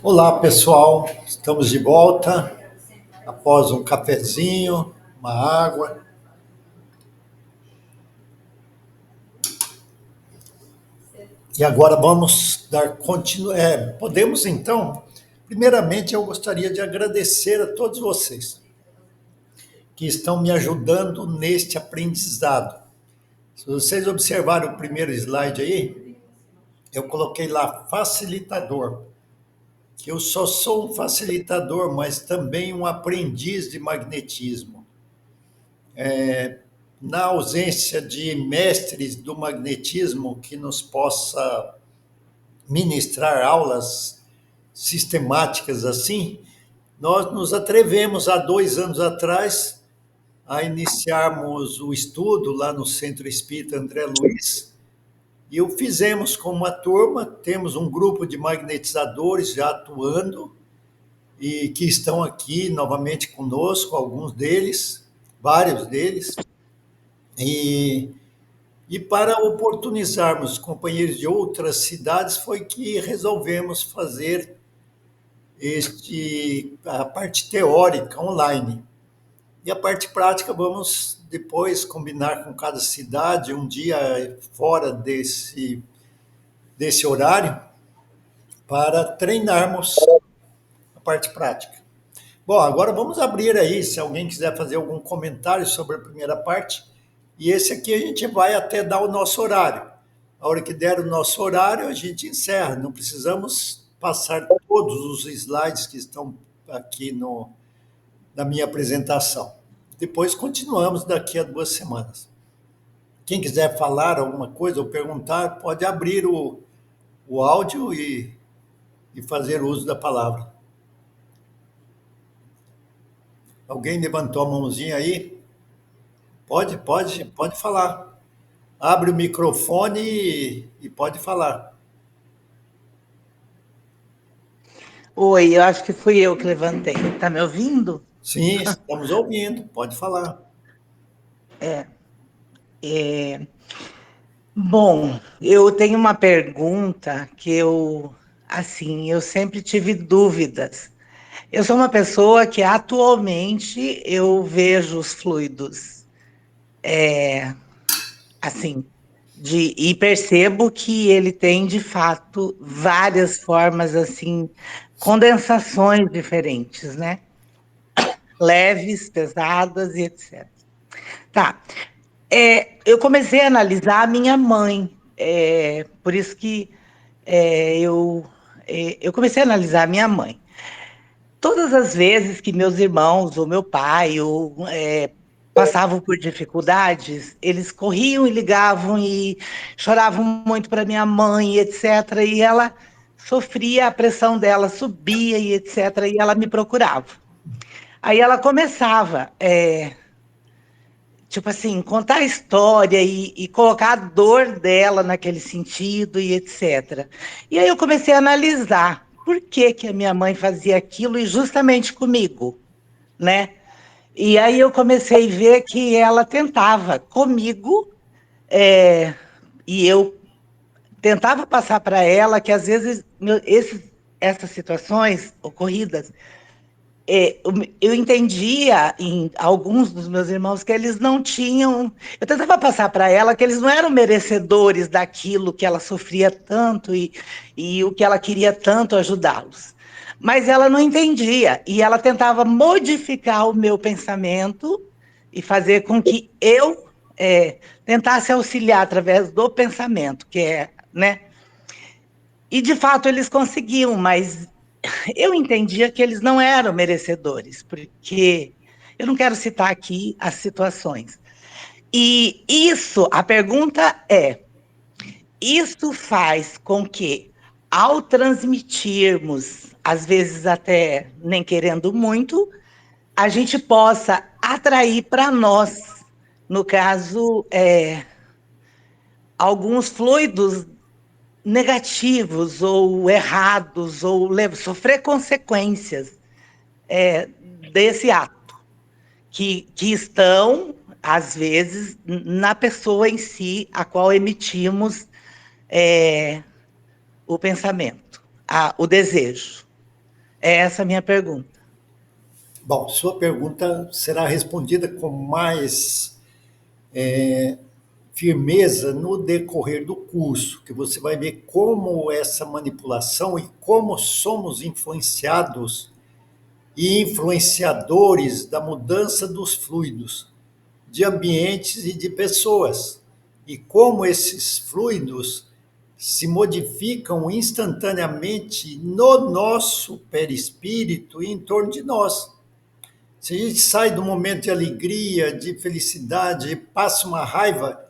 Olá, pessoal. Estamos de volta após um cafezinho, uma água. E agora vamos dar continuidade. Podemos então? Primeiramente, eu gostaria de agradecer a todos vocês que estão me ajudando neste aprendizado. Se vocês observarem o primeiro slide aí, eu coloquei lá facilitador, que eu só sou um facilitador, mas também um aprendiz de magnetismo. Na ausência de mestres do magnetismo que nos possa ministrar aulas sistemáticas assim, nós nos atrevemos há 2 anos atrás a iniciarmos o estudo lá no Centro Espírita André Luiz, e o fizemos com uma turma. Temos um grupo de magnetizadores já atuando e que estão aqui novamente conosco, alguns deles, vários deles. E para oportunizarmos companheiros de outras cidades, foi que resolvemos fazer a parte teórica online. E a parte prática vamos depois combinar com cada cidade, um dia fora desse horário, para treinarmos a parte prática. Bom, agora vamos abrir aí, se alguém quiser fazer algum comentário sobre a primeira parte. E esse aqui a gente vai até dar o nosso horário. A hora que der o nosso horário, a gente encerra. Não precisamos passar todos os slides que estão aqui na minha apresentação. Depois continuamos daqui a 2 semanas. Quem quiser falar alguma coisa ou perguntar, pode abrir o áudio e fazer uso da palavra. Alguém levantou a mãozinha aí? Pode falar. Abre o microfone e pode falar. Oi, eu acho que fui eu que levantei. Tá me ouvindo? Sim, estamos ouvindo. Pode falar. Bom, eu tenho uma pergunta que eu sempre tive dúvidas. Eu sou uma pessoa que atualmente eu vejo os fluidos, assim, e percebo que ele tem, de fato, várias formas, assim, condensações diferentes, né? Leves, pesadas e etc. Tá. Eu comecei a analisar a minha mãe, por isso que eu comecei a analisar a minha mãe. Todas as vezes que meus irmãos ou meu pai passavam por dificuldades, eles corriam e ligavam e choravam muito para minha mãe, etc. E ela sofria, a pressão dela subia e etc. E ela me procurava. Aí ela começava, tipo assim, contar a história e colocar a dor dela naquele sentido e etc. E aí eu comecei a analisar por que que a minha mãe fazia aquilo e justamente comigo, né? E aí eu comecei a ver que ela tentava comigo, é, e eu tentava passar para ela que às vezes essas situações ocorridas eu entendia em alguns dos meus irmãos que eles não tinham. Eu tentava passar para ela que eles não eram merecedores daquilo que ela sofria tanto e o que ela queria tanto ajudá-los. Mas ela não entendia e ela tentava modificar o meu pensamento e fazer com que eu tentasse auxiliar através do pensamento, que é, né? E de fato eles conseguiam, mas eu entendia que eles não eram merecedores, porque eu não quero citar aqui as situações. E isso, a pergunta é: isso faz com que, ao transmitirmos, às vezes até nem querendo muito, a gente possa atrair para nós, no caso, alguns fluidos negativos ou errados, ou sofrer consequências desse ato, que estão, às vezes, na pessoa em si, a qual emitimos o pensamento. o desejo? É essa a minha pergunta. Bom, sua pergunta será respondida com mais firmeza no decorrer do curso, que você vai ver como essa manipulação e como somos influenciados e influenciadores da mudança dos fluidos, de ambientes e de pessoas, e como esses fluidos se modificam instantaneamente no nosso perispírito e em torno de nós. Se a gente sai do momento de alegria, de felicidade, e passa uma raiva,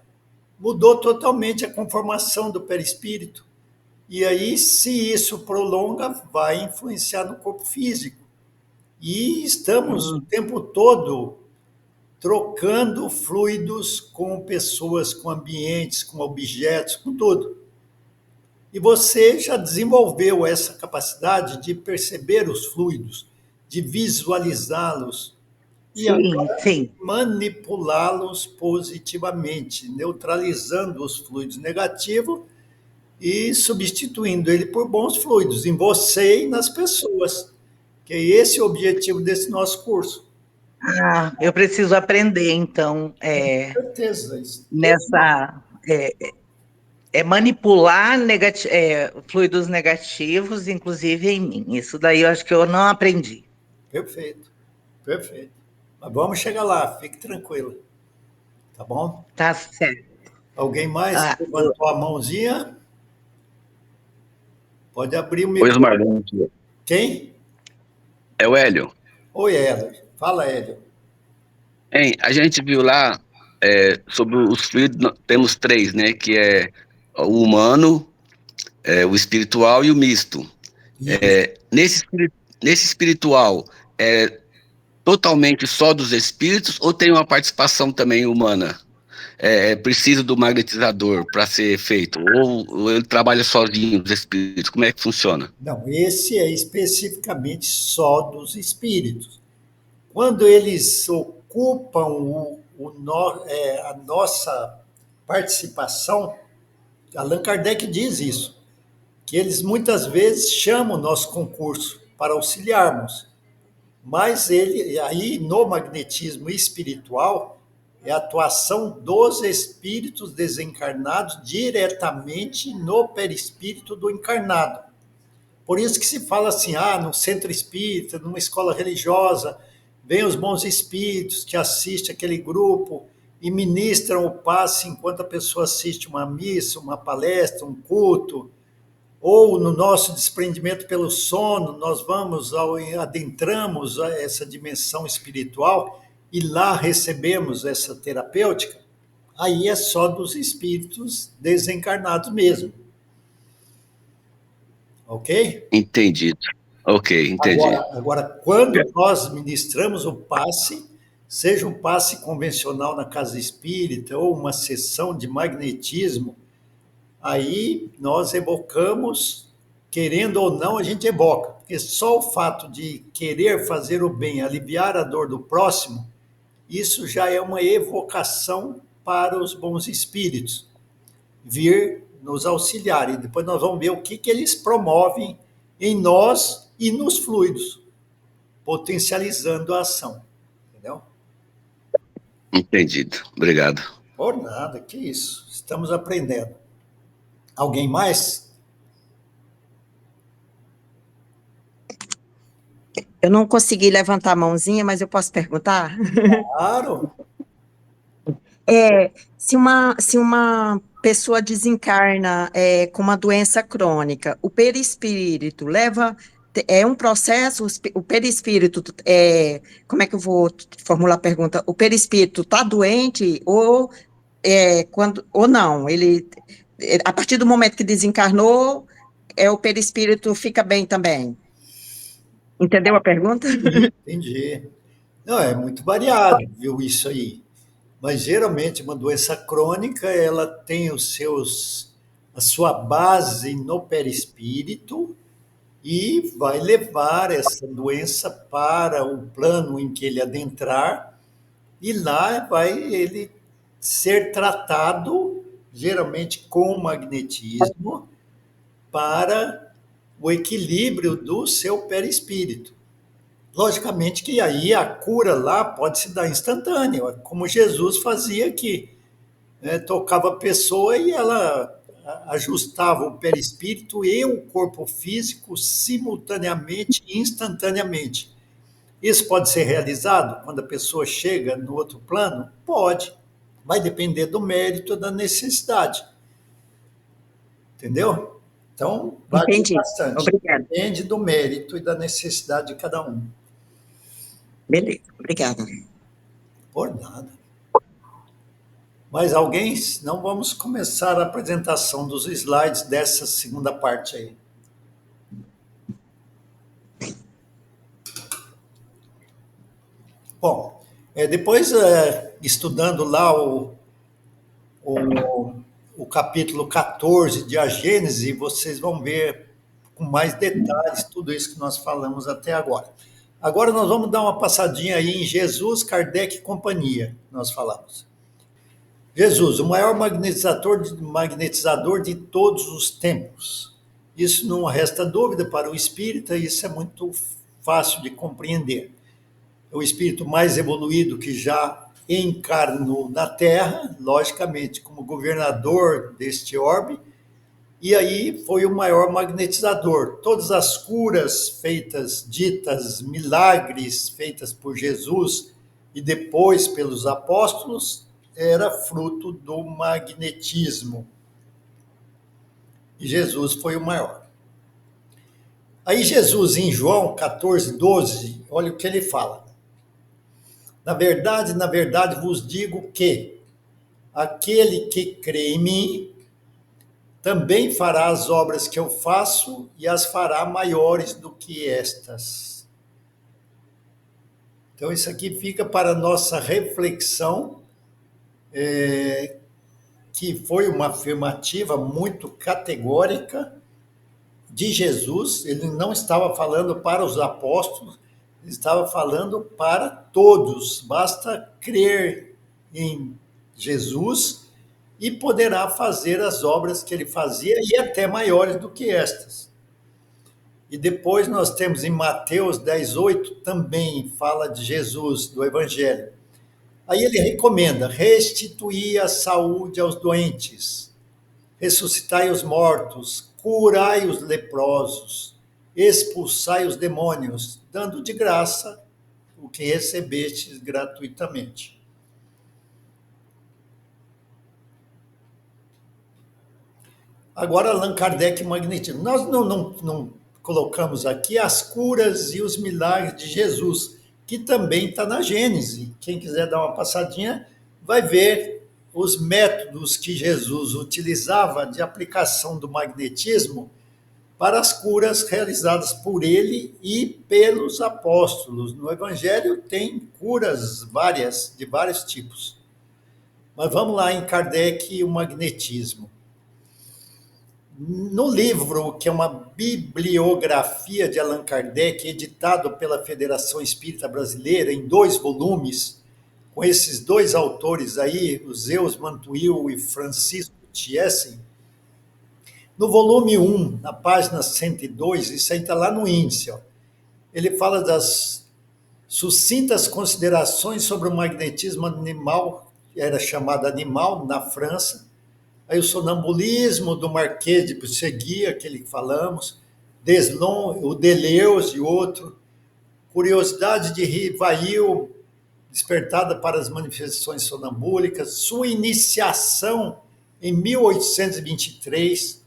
mudou totalmente a conformação do perispírito. E aí, se isso prolonga, vai influenciar no corpo físico. E estamos o Hum, tempo todo trocando fluidos com pessoas, com ambientes, com objetos, com tudo. E você já desenvolveu essa capacidade de perceber os fluidos, de visualizá-los e sim, sim. manipulá-los positivamente, neutralizando os fluidos negativos e substituindo ele por bons fluidos em você e nas pessoas, que é esse o objetivo desse nosso curso. Eu preciso aprender, então, Certeza, isso. nessa. Manipular fluidos negativos, inclusive em mim. Isso daí eu acho que eu não aprendi. Perfeito, perfeito. Mas vamos chegar lá, fique tranquilo, tá bom? Tá certo. Alguém mais Ah, levantou a mãozinha? Pode abrir o Oi, Osmar. microfone. Quem? É o Hélio. Oi, Hélio. Fala, Hélio. Hein, a gente viu lá sobre os fluidos, temos três, né? Que é o humano, o espiritual e o misto. Isso. Nesse espiritual, é totalmente só dos espíritos ou tem uma participação também humana? É preciso do magnetizador para ser feito? Ou ele trabalha sozinho, os espíritos? Como é que funciona? Não, esse é especificamente só dos espíritos. Quando eles ocupam a nossa participação, Allan Kardec diz isso, que eles muitas vezes chamam o nosso concurso para auxiliarmos, mas ele aí no magnetismo espiritual é a atuação dos espíritos desencarnados diretamente no perispírito do encarnado. Por isso que se fala assim, no centro espírita, numa escola religiosa, vem os bons espíritos que assistem aquele grupo e ministram o passe enquanto a pessoa assiste uma missa, uma palestra, um culto, ou no nosso desprendimento pelo sono, nós adentramos essa dimensão espiritual e lá recebemos essa terapêutica, aí é só dos espíritos desencarnados mesmo, ok? Entendido. Ok, entendi. Agora, quando nós ministramos o passe, seja um passe convencional na casa espírita ou uma sessão de magnetismo, aí nós evocamos, querendo ou não, a gente evoca, porque só o fato de querer fazer o bem, aliviar a dor do próximo, isso já é uma evocação para os bons espíritos vir nos auxiliar. E depois nós vamos ver o que eles promovem em nós e nos fluidos, potencializando a ação. Entendeu? Entendido. Obrigado. Por nada, que isso. Estamos aprendendo. Alguém mais? Eu não consegui levantar a mãozinha, mas eu posso perguntar? Claro. Se uma pessoa desencarna com uma doença crônica, o perispírito leva. É um processo, o perispírito, como é que eu vou formular a pergunta? O perispírito está doente ou não? A partir do momento que desencarnou, o perispírito fica bem também. Entendeu a pergunta? Entendi. Não, é muito variado, viu, isso aí. Mas geralmente uma doença crônica, ela tem a sua base no perispírito e vai levar essa doença para o plano em que ele adentrar e lá vai ele ser tratado geralmente com magnetismo para o equilíbrio do seu perispírito. Logicamente que aí a cura lá pode se dar instantânea, como Jesus fazia aqui. Tocava a pessoa e ela ajustava o perispírito e o corpo físico simultaneamente, instantaneamente. Isso pode ser realizado quando a pessoa chega no outro plano? Pode. Vai depender do mérito e da necessidade. Entendeu? Então, varia Entendi. bastante. Obrigada. Depende do mérito e da necessidade de cada um. Beleza, obrigada. Por nada. Mais alguém? Não, vamos começar a apresentação dos slides dessa segunda parte aí. Bom, depois, estudando lá o capítulo 14 de A Gênese, vocês vão ver com mais detalhes tudo isso que nós falamos até agora. Agora nós vamos dar uma passadinha aí em Jesus, Kardec e companhia, nós falamos. Jesus, o maior magnetizador de todos os tempos. Isso não resta dúvida para o espírita, isso é muito fácil de compreender. É o espírito mais evoluído que já encarnou na Terra, logicamente, como governador deste orbe, e aí foi o maior magnetizador. Todas as curas feitas, ditas milagres feitas por Jesus e depois pelos apóstolos, era fruto do magnetismo. E Jesus foi o maior. Aí Jesus, em João 14, 12, olha o que ele fala. Na verdade vos digo que aquele que crê em mim também fará as obras que eu faço e as fará maiores do que estas. Então, isso aqui fica para nossa reflexão, que foi uma afirmativa muito categórica de Jesus. Ele não estava falando para os apóstolos, ele estava falando para todos. Basta crer em Jesus e poderá fazer as obras que ele fazia e até maiores do que estas. E depois nós temos em Mateus 10:8 também fala de Jesus, do Evangelho. Aí ele recomenda: restituir a saúde aos doentes, ressuscitai os mortos, curai os leprosos, expulsai os demônios, dando de graça o que recebestes gratuitamente. Agora, Allan Kardec e magnetismo. Nós não colocamos aqui as curas e os milagres de Jesus, que também está na Gênese. Quem quiser dar uma passadinha vai ver os métodos que Jesus utilizava de aplicação do magnetismo para as curas realizadas por ele e pelos apóstolos. No Evangelho tem curas várias, de vários tipos. Mas vamos lá em Kardec e o magnetismo. No livro, que é uma bibliografia de Allan Kardec, editado pela Federação Espírita Brasileira, em 2 volumes, com esses 2 autores aí, o Zeus Mantuil e Francisco Thiessen, no volume 1, na página 102, isso aí está lá no índice, ó, ele fala das sucintas considerações sobre o magnetismo animal, que era chamado animal na França. Aí o sonambulismo do Marquês de Pissegui, aquele que falamos, Deslon, o Deleuze e outro, curiosidade de Rivail, despertada para as manifestações sonambúlicas, sua iniciação em 1823.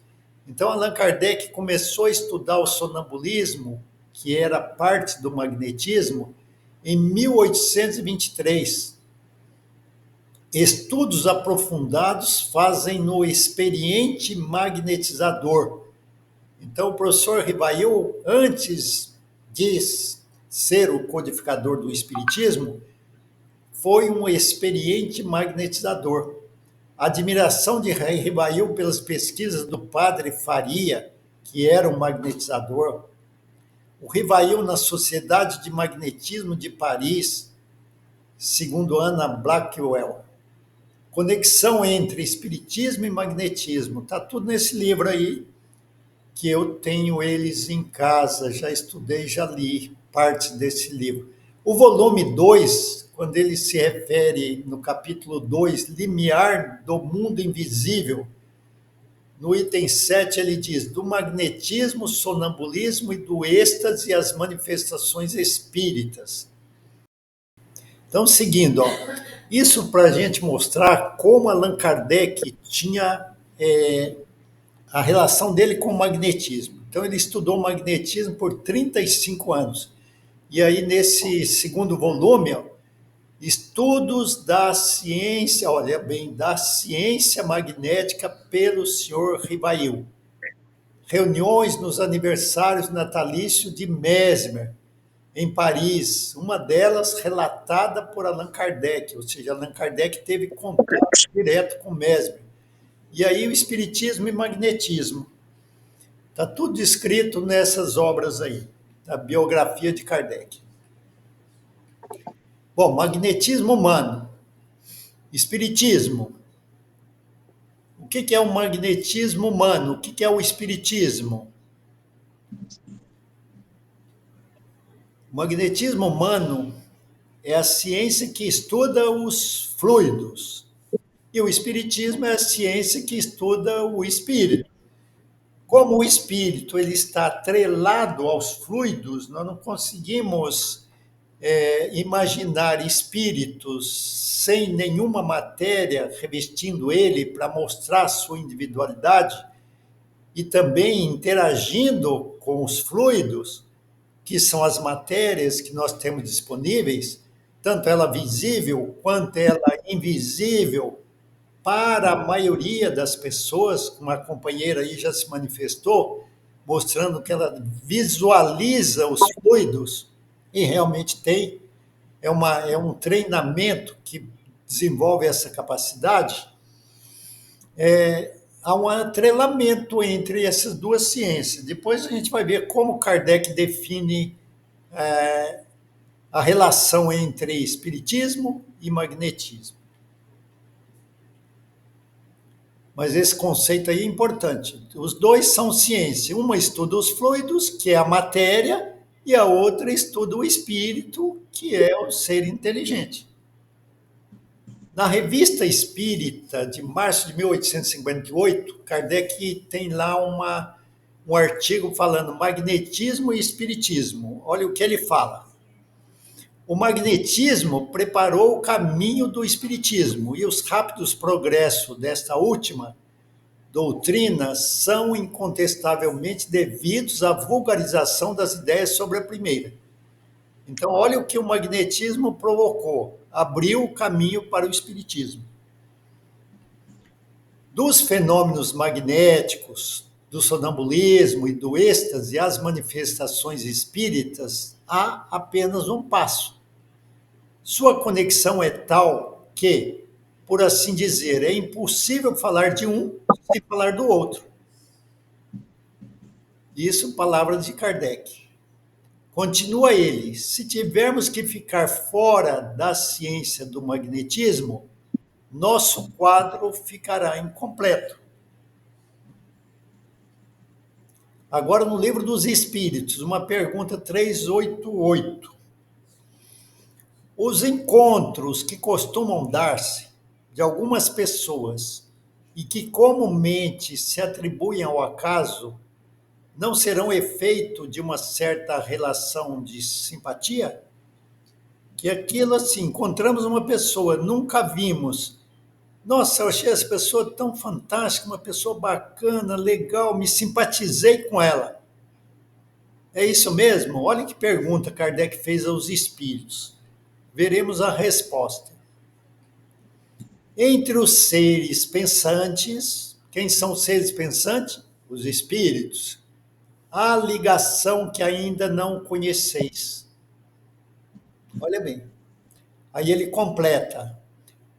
Então, Allan Kardec começou a estudar o sonambulismo, que era parte do magnetismo, em 1823. Estudos aprofundados fazem no experiente magnetizador. Então, o professor Rivail, antes de ser o codificador do Espiritismo, foi um experiente magnetizador. A admiração de Rivail pelas pesquisas do padre Faria, que era um magnetizador. O Rivail na Sociedade de Magnetismo de Paris, segundo Anna Blackwell. Conexão entre espiritismo e magnetismo. Está tudo nesse livro aí. que eu tenho eles em casa, já estudei, já li partes desse livro. O volume 2, quando ele se refere no capítulo 2, limiar do mundo invisível, no item 7 ele diz, do magnetismo, sonambulismo e do êxtase e as manifestações espíritas. Então, seguindo, ó, isso para a gente mostrar como Allan Kardec tinha a relação dele com o magnetismo. Então, ele estudou magnetismo por 35 anos. E aí, nesse segundo volume, ó, Estudos da Ciência, olha bem, da Ciência Magnética pelo Sr. Rivail. Reuniões nos aniversários natalícios de Mesmer, em Paris, uma delas relatada por Allan Kardec, ou seja, Allan Kardec teve contato direto com Mesmer. E aí o espiritismo e magnetismo. Está tudo descrito nessas obras aí, a biografia de Kardec. Bom, magnetismo humano, espiritismo. O que é o magnetismo humano? O que é o espiritismo? O magnetismo humano é a ciência que estuda os fluidos. E o espiritismo é a ciência que estuda o espírito. Como o espírito ele está atrelado aos fluidos, nós não conseguimos imaginar espíritos sem nenhuma matéria revestindo ele para mostrar sua individualidade e também interagindo com os fluidos, que são as matérias que nós temos disponíveis, tanto ela visível quanto ela invisível, para a maioria das pessoas, como a companheira aí já se manifestou, mostrando que ela visualiza os fluidos, e realmente tem, é um treinamento que desenvolve essa capacidade. Há um atrelamento entre essas duas ciências. Depois a gente vai ver como Kardec define a relação entre espiritismo e magnetismo. Mas esse conceito aí é importante. Os dois são ciência. Uma estuda os fluidos, que é a matéria, e a outra estuda o espírito, que é o ser inteligente. Na Revista Espírita, de março de 1858, Kardec tem lá um artigo falando magnetismo e espiritismo. Olha o que ele fala. O magnetismo preparou o caminho do espiritismo e os rápidos progressos desta última doutrina são incontestavelmente devidos à vulgarização das ideias sobre a primeira. Então, olha o que o magnetismo provocou. Abriu o caminho para o espiritismo. Dos fenômenos magnéticos, do sonambulismo e do êxtase às manifestações espíritas, há apenas um passo. Sua conexão é tal que, por assim dizer, é impossível falar de um sem falar do outro. Isso, palavras de Kardec. Continua ele, se tivermos que ficar fora da ciência do magnetismo, nosso quadro ficará incompleto. Agora, no Livro dos Espíritos, uma pergunta 388. Os encontros que costumam dar-se de algumas pessoas e que comumente se atribuem ao acaso, não serão efeito de uma certa relação de simpatia? Que aquilo assim, encontramos uma pessoa, nunca vimos. Nossa, eu achei essa pessoa tão fantástica, uma pessoa bacana, legal, me simpatizei com ela. É isso mesmo? Olha que pergunta Kardec fez aos espíritos. Veremos a resposta. Entre os seres pensantes, quem são os seres pensantes? Os espíritos. Há ligação que ainda não conheceis. Olha bem. Aí ele completa.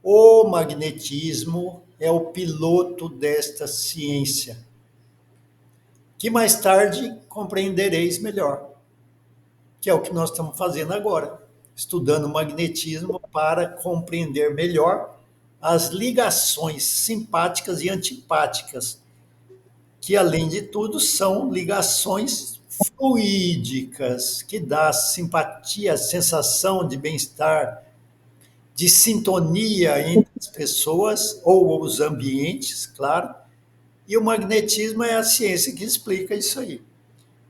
O magnetismo é o piloto desta ciência, que mais tarde compreendereis melhor, que é o que nós estamos fazendo agora, estudando o magnetismo para compreender melhor as ligações simpáticas e antipáticas que, além de tudo, são ligações fluídicas, que dá simpatia, sensação de bem-estar, de sintonia entre as pessoas ou os ambientes, claro. E o magnetismo é a ciência que explica isso aí.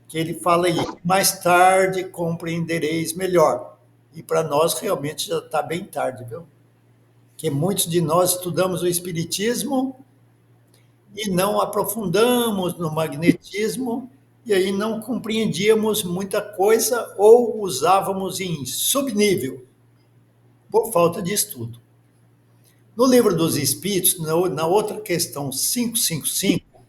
Que ele fala aí, mais tarde compreendereis melhor. E para nós realmente já está bem tarde, viu? Que muitos de nós estudamos o espiritismo e não aprofundamos no magnetismo, e aí não compreendíamos muita coisa ou usávamos em subnível, por falta de estudo. No livro dos Espíritos, na outra questão 555,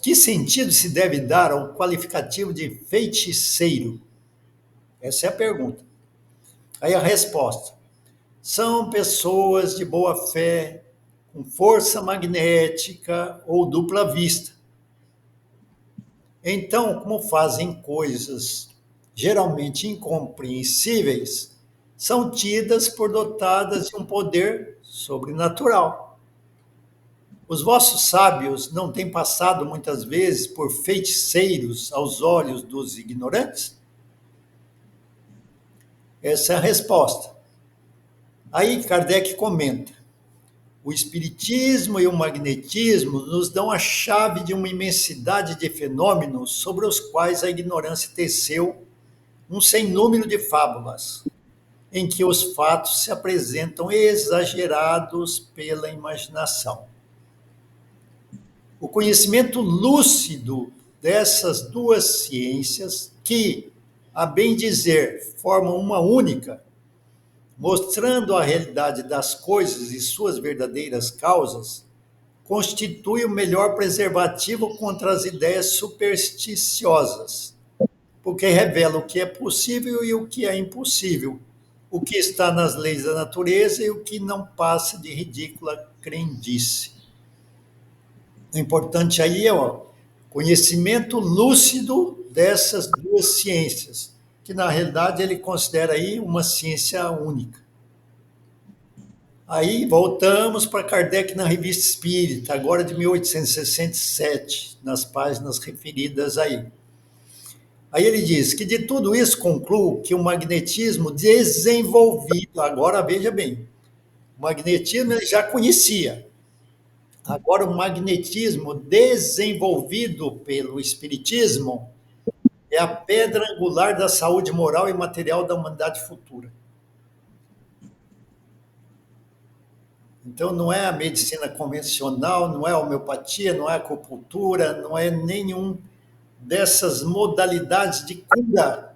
que sentido se deve dar ao qualificativo de feiticeiro? Essa é a pergunta. Aí a resposta: são pessoas de boa fé, com força magnética ou dupla vista. Então, como fazem coisas geralmente incompreensíveis, são tidas por dotadas de um poder sobrenatural. Os vossos sábios não têm passado muitas vezes por feiticeiros aos olhos dos ignorantes? Essa é a resposta. Aí Kardec comenta: o espiritismo e o magnetismo nos dão a chave de uma imensidade de fenômenos sobre os quais a ignorância teceu um sem número de fábulas, em que os fatos se apresentam exagerados pela imaginação. O conhecimento lúcido dessas duas ciências, que, a bem dizer, formam uma única, mostrando a realidade das coisas e suas verdadeiras causas, constitui o melhor preservativo contra as ideias supersticiosas, porque revela o que é possível e o que é impossível, o que está nas leis da natureza e o que não passa de ridícula crendice. O importante aí é o conhecimento lúcido dessas duas ciências, que na realidade ele considera aí uma ciência única. Aí voltamos para Kardec na Revista Espírita, agora de 1867, nas páginas referidas aí. Aí ele diz que de tudo isso concluo que o magnetismo desenvolvido, agora veja bem, o magnetismo ele já conhecia. Agora, o magnetismo desenvolvido pelo Espiritismo é a pedra angular da saúde moral e material da humanidade futura. Então, não é a medicina convencional, não é a homeopatia, não é a acupuntura, não é nenhum dessas modalidades de cura.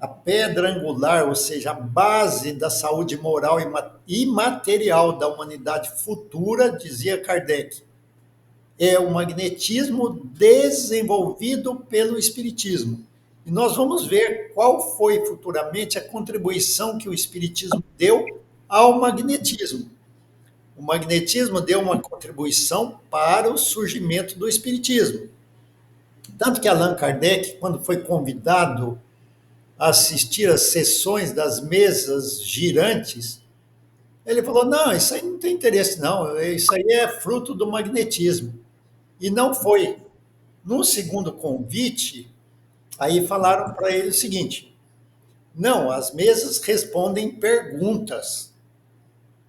A pedra angular, ou seja, a base da saúde moral e material da humanidade futura, dizia Kardec, é o magnetismo desenvolvido pelo Espiritismo. E nós vamos ver qual foi futuramente a contribuição que o Espiritismo deu ao magnetismo. O magnetismo deu uma contribuição para o surgimento do Espiritismo. Tanto que Allan Kardec, quando foi convidado a assistir às sessões das mesas girantes, ele falou: não, isso aí não tem interesse, não, isso aí é fruto do magnetismo. E não foi. No segundo convite, aí falaram para ele o seguinte: não, as mesas respondem perguntas.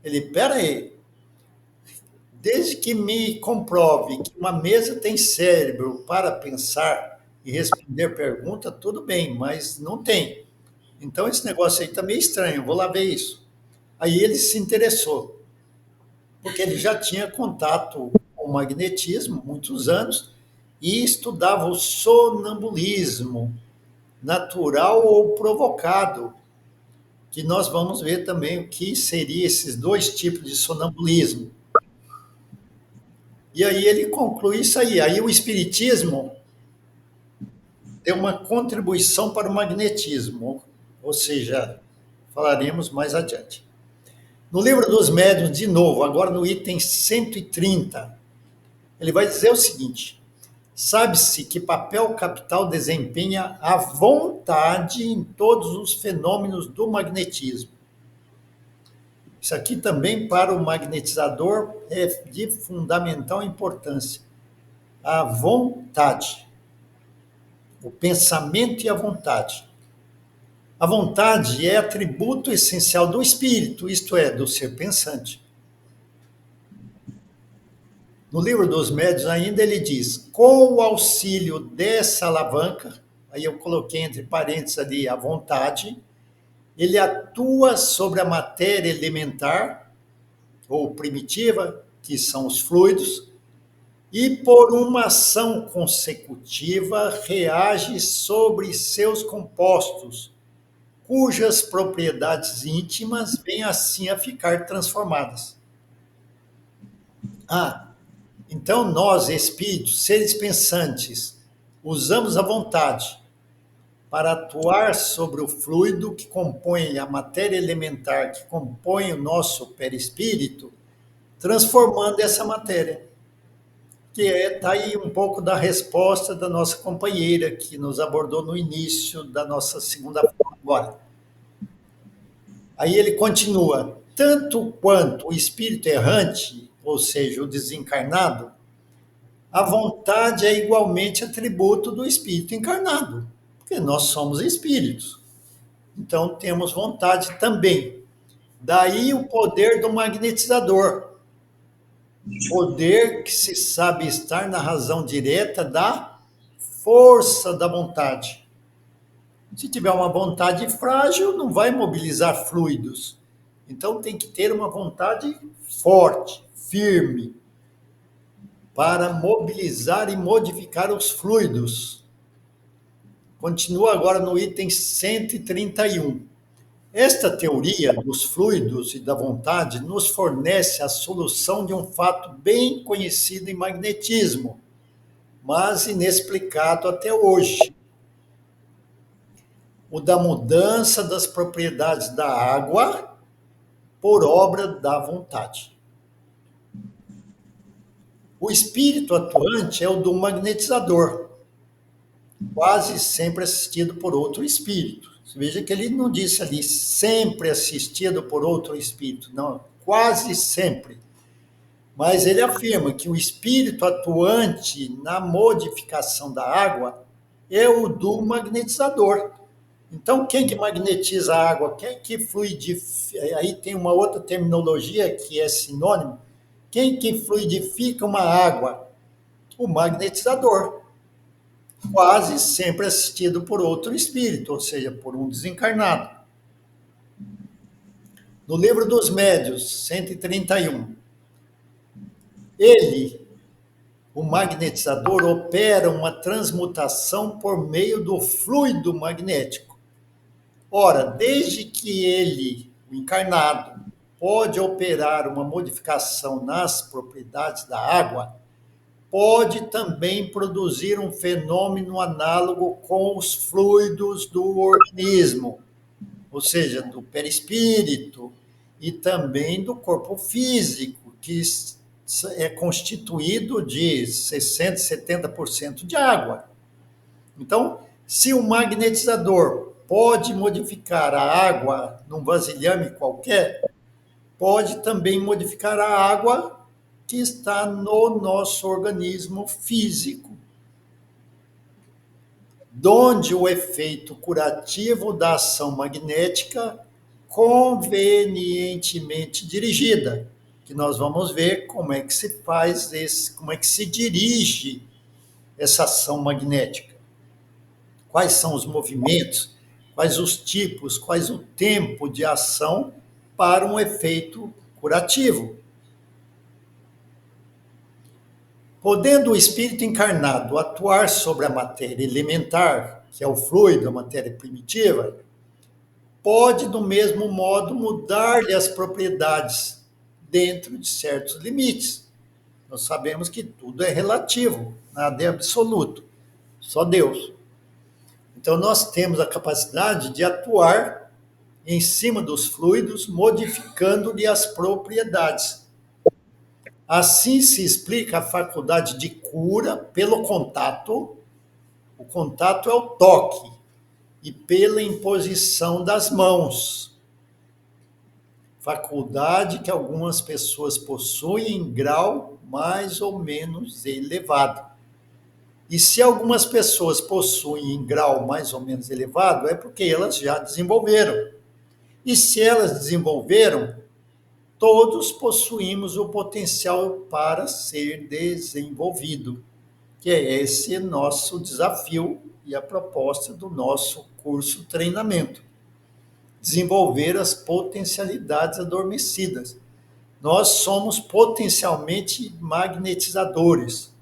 Ele: pera aí, desde que me comprove que uma mesa tem cérebro para pensar e responder pergunta, tudo bem, mas não tem. Então esse negócio aí está meio estranho, vou lá ver isso. Aí ele se interessou, porque ele já tinha contato com o magnetismo há muitos anos e estudava o sonambulismo, natural ou provocado, que nós vamos ver também o que seria esses dois tipos de sonambulismo. E aí ele conclui isso aí. Aí o espiritismo deu uma contribuição para o magnetismo, ou seja, falaremos mais adiante. No livro dos médiuns, de novo, agora no item 130, ele vai dizer o seguinte: sabe-se que papel capital desempenha a vontade em todos os fenômenos do magnetismo. Isso aqui também para o magnetizador é de fundamental importância. A vontade, o pensamento e a vontade. A vontade é atributo essencial do espírito, isto é, do ser pensante. No livro dos Médiuns ainda ele diz, com o auxílio dessa alavanca, aí eu coloquei entre parênteses ali a vontade, ele atua sobre a matéria elementar ou primitiva, que são os fluidos, e por uma ação consecutiva reage sobre seus compostos, cujas propriedades íntimas vêm assim a ficar transformadas. Então nós, espíritos, seres pensantes, usamos a vontade para atuar sobre o fluido que compõe a matéria elementar, que compõe o nosso perispírito, transformando essa matéria. Que está aí um pouco da resposta da nossa companheira, que nos abordou no início da nossa segunda fala agora. Aí ele continua, tanto quanto o espírito errante, ou seja, o desencarnado, a vontade é igualmente atributo do espírito encarnado, porque nós somos espíritos. Então temos vontade também. Daí o poder do magnetizador. Poder que se sabe estar na razão direta da força da vontade. Se tiver uma vontade frágil, não vai mobilizar fluidos. Então tem que ter uma vontade forte, firme, para mobilizar e modificar os fluidos. Continua agora no item 131. Esta teoria dos fluidos e da vontade nos fornece a solução de um fato bem conhecido em magnetismo, mas inexplicado até hoje. O da mudança das propriedades da água por obra da vontade. O espírito atuante é o do magnetizador, quase sempre assistido por outro espírito. Veja que ele não disse ali sempre assistido por outro espírito, não, quase sempre. Mas ele afirma que o espírito atuante na modificação da água é o do magnetizador. Então, quem que magnetiza a água? Quem que fluidifica? Aí tem uma outra terminologia que é sinônimo. Quem que fluidifica uma água? O magnetizador. Quase sempre assistido por outro espírito, ou seja, por um desencarnado. No livro dos Médiuns, 131, ele, o magnetizador, opera uma transmutação por meio do fluido magnético. Ora, desde que ele, o encarnado, pode operar uma modificação nas propriedades da água, pode também produzir um fenômeno análogo com os fluidos do organismo, ou seja, do perispírito e também do corpo físico, que é constituído de 60%, 70% de água. Então, se o magnetizador pode modificar a água num vasilhame qualquer, pode também modificar a água que está no nosso organismo físico, donde o efeito curativo da ação magnética convenientemente dirigida, que nós vamos ver como é que se faz como é que se dirige essa ação magnética. Quais são os movimentos, quais os tipos, quais o tempo de ação para um efeito curativo. Podendo o espírito encarnado atuar sobre a matéria elementar, que é o fluido, a matéria primitiva, pode, do mesmo modo, mudar-lhe as propriedades dentro de certos limites. Nós sabemos que tudo é relativo, nada é absoluto, só Deus. Então, nós temos a capacidade de atuar em cima dos fluidos, modificando-lhe as propriedades. Assim se explica a faculdade de cura pelo contato. O contato é o toque, e pela imposição das mãos. faculdade que algumas pessoas possuem em grau mais ou menos elevado. E se algumas pessoas possuem em grau mais ou menos elevado, é porque elas já desenvolveram. E se elas desenvolveram, todos possuímos o potencial para ser desenvolvido, que é esse nosso desafio e a proposta do nosso curso treinamento. Desenvolver as potencialidades adormecidas. Nós somos potencialmente magnetizadores,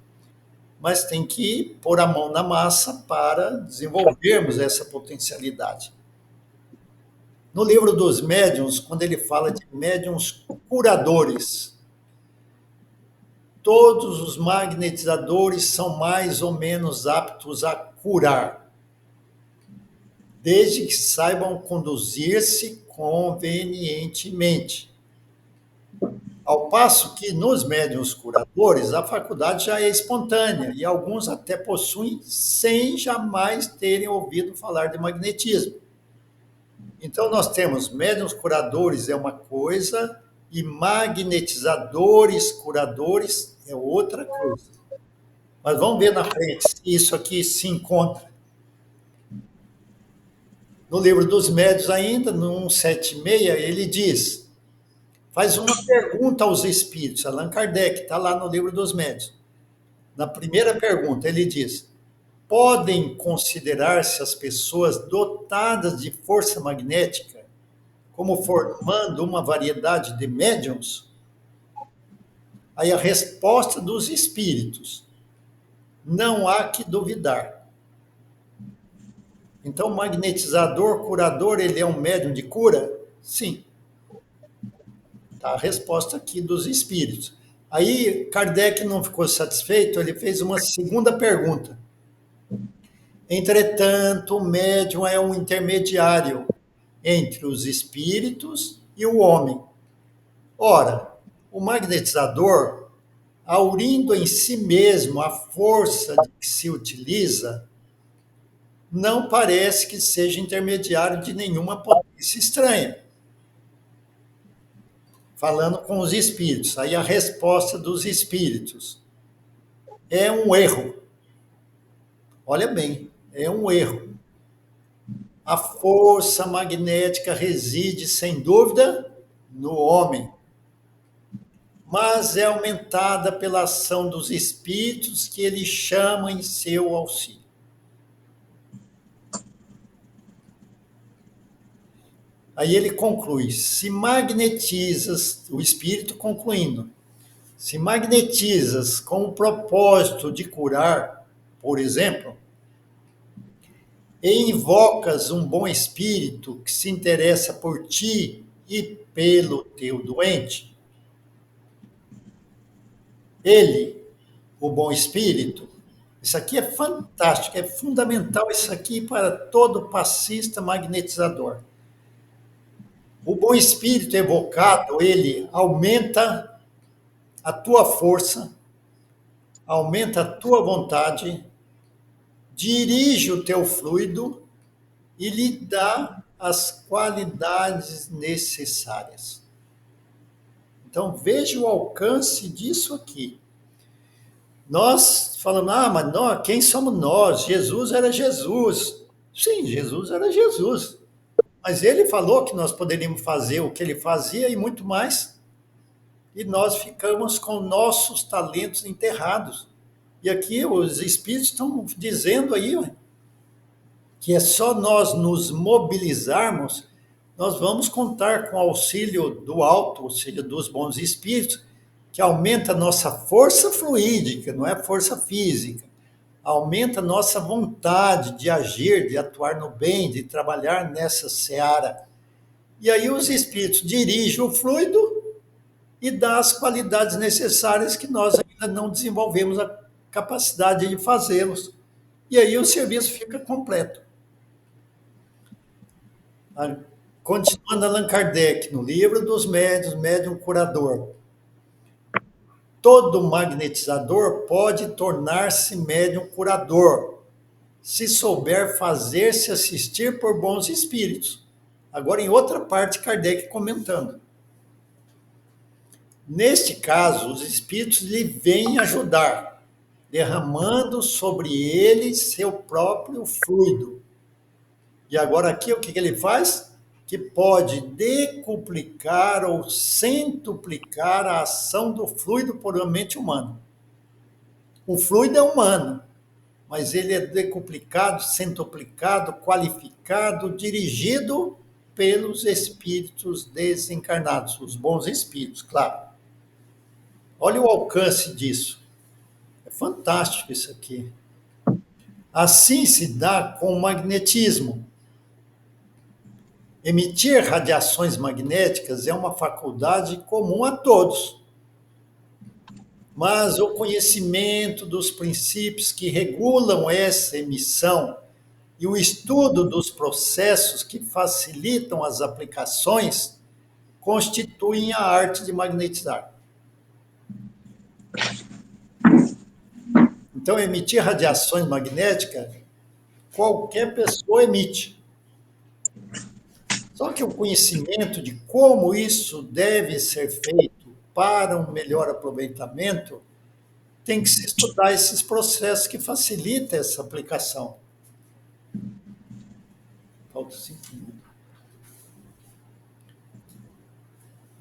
mas tem que pôr a mão na massa para desenvolvermos essa potencialidade. No livro dos médiuns, quando ele fala de médiuns curadores, todos os magnetizadores são mais ou menos aptos a curar, desde que saibam conduzir-se convenientemente. Ao passo que nos médiuns curadores, a faculdade já é espontânea e alguns até possuem sem jamais terem ouvido falar de magnetismo. Então, nós temos médiuns curadores é uma coisa e magnetizadores curadores é outra coisa. Mas vamos ver na frente se isso aqui se encontra. No livro dos médiuns ainda, no 176, ele diz, faz uma pergunta aos espíritos, Allan Kardec, está lá no livro dos médiuns. Na primeira pergunta, ele diz, podem considerar-se as pessoas dotadas de força magnética como formando uma variedade de médiums? Aí a resposta dos espíritos, não há que duvidar. Então, o magnetizador, curador, ele é um médium de cura? Sim. Tá a resposta aqui dos espíritos. Aí, Kardec não ficou satisfeito, ele fez uma segunda pergunta. Entretanto, o médium é um intermediário entre os espíritos e o homem. Ora, o magnetizador, aurindo em si mesmo a força de que se utiliza, não parece que seja intermediário de nenhuma potência estranha. Falando com os espíritos, aí a resposta dos espíritos é um erro. Olha bem, é um erro. A força magnética reside, sem dúvida, no homem, mas é aumentada pela ação dos espíritos que ele chama em seu auxílio. Aí ele conclui, se magnetizas, o espírito concluindo, se magnetizas com o propósito de curar, por exemplo, e invocas um bom espírito que se interessa por ti e pelo teu doente, ele, o bom espírito, isso aqui é fantástico, é fundamental isso aqui para todo passista magnetizador. O bom espírito evocado, ele aumenta a tua força, aumenta a tua vontade, dirige o teu fluido e lhe dá as qualidades necessárias. Então, veja o alcance disso aqui. Nós falamos, mas nós, quem somos nós? Jesus era Jesus. Sim, Jesus era Jesus. Mas ele falou que nós poderíamos fazer o que ele fazia e muito mais. E nós ficamos com nossos talentos enterrados. E aqui os espíritos estão dizendo aí que é só nós nos mobilizarmos, nós vamos contar com o auxílio do alto, ou seja, dos bons espíritos, que aumenta a nossa força fluídica, não é força física. Aumenta a nossa vontade de agir, de atuar no bem, de trabalhar nessa seara. E aí os espíritos dirigem o fluido e dão as qualidades necessárias que nós ainda não desenvolvemos a capacidade de fazê-los. E aí o serviço fica completo. Continuando Allan Kardec, no livro dos médiuns, médium curador. Todo magnetizador pode tornar-se médium curador, se souber fazer-se assistir por bons espíritos. Agora, em outra parte, Kardec comentando. Neste caso, os espíritos lhe vêm ajudar, derramando sobre ele seu próprio fluido. E agora aqui o que ele faz? Que pode decuplicar ou centuplicar a ação do fluido puramente humano. O fluido é humano, mas ele é decuplicado, centuplicado, qualificado, dirigido pelos espíritos desencarnados, os bons espíritos, claro. Olha o alcance disso. É fantástico isso aqui. Assim se dá com o magnetismo. Emitir radiações magnéticas é uma faculdade comum a todos. Mas o conhecimento dos princípios que regulam essa emissão e o estudo dos processos que facilitam as aplicações constituem a arte de magnetizar. Então, emitir radiações magnéticas, qualquer pessoa emite. Só que o conhecimento de como isso deve ser feito para um melhor aproveitamento, tem que se estudar esses processos que facilitam essa aplicação. Falta 5 minutos.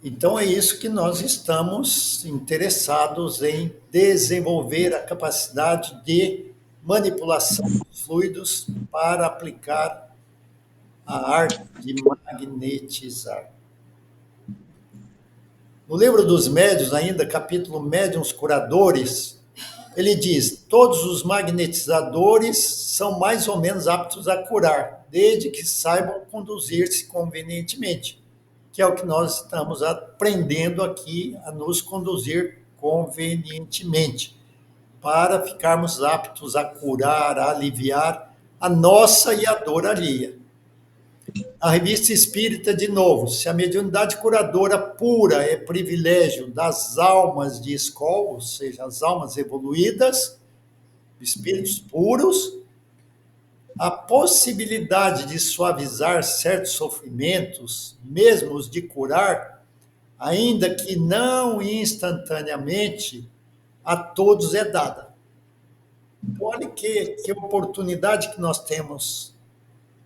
Então, é isso que nós estamos interessados em desenvolver a capacidade de manipulação dos fluidos para aplicar a arte de magnetizar. No livro dos médiuns, ainda, capítulo Médiuns Curadores, ele diz: todos os magnetizadores são mais ou menos aptos a curar, desde que saibam conduzir-se convenientemente, que é o que nós estamos aprendendo aqui, a nos conduzir convenientemente, para ficarmos aptos a curar, a aliviar a nossa e a dor alheia. A Revista Espírita, de novo: se a mediunidade curadora pura é privilégio das almas de escola, ou seja, as almas evoluídas, espíritos puros, a possibilidade de suavizar certos sofrimentos, mesmo os de curar, ainda que não instantaneamente, a todos é dada. Então, olha que oportunidade que nós temos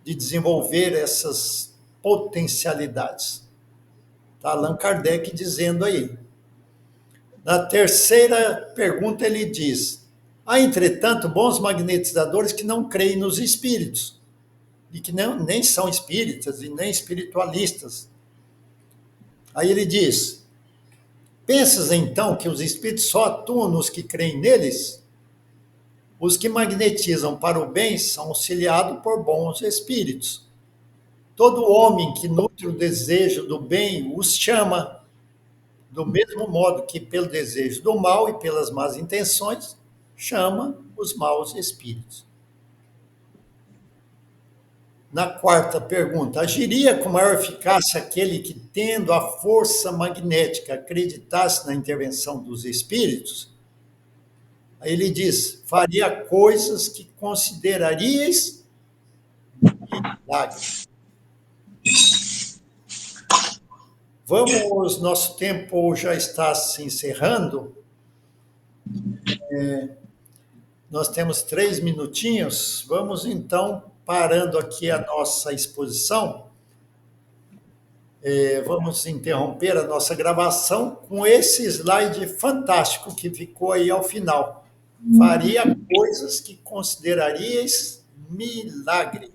de desenvolver essas potencialidades. Está Allan Kardec dizendo aí. Na terceira pergunta ele diz: há, entretanto, bons magnetizadores que não creem nos espíritos, e que nem são espíritas e nem espiritualistas. Aí ele diz: pensas então que os espíritos só atuam nos que creem neles? Os que magnetizam para o bem são auxiliados por bons espíritos. Todo homem que nutre o desejo do bem os chama, do mesmo modo que pelo desejo do mal e pelas más intenções, chama os maus espíritos. Na quarta pergunta: agiria com maior eficácia aquele que, tendo a força magnética, acreditasse na intervenção dos espíritos? Aí ele diz: faria coisas que consideraríeis milagres. Vamos, nosso tempo já está se encerrando. Nós temos 3 minutinhos. Vamos, então, parando aqui a nossa exposição. Vamos interromper a nossa gravação com esse slide fantástico que ficou aí ao final. Faria coisas que consideraríeis milagre.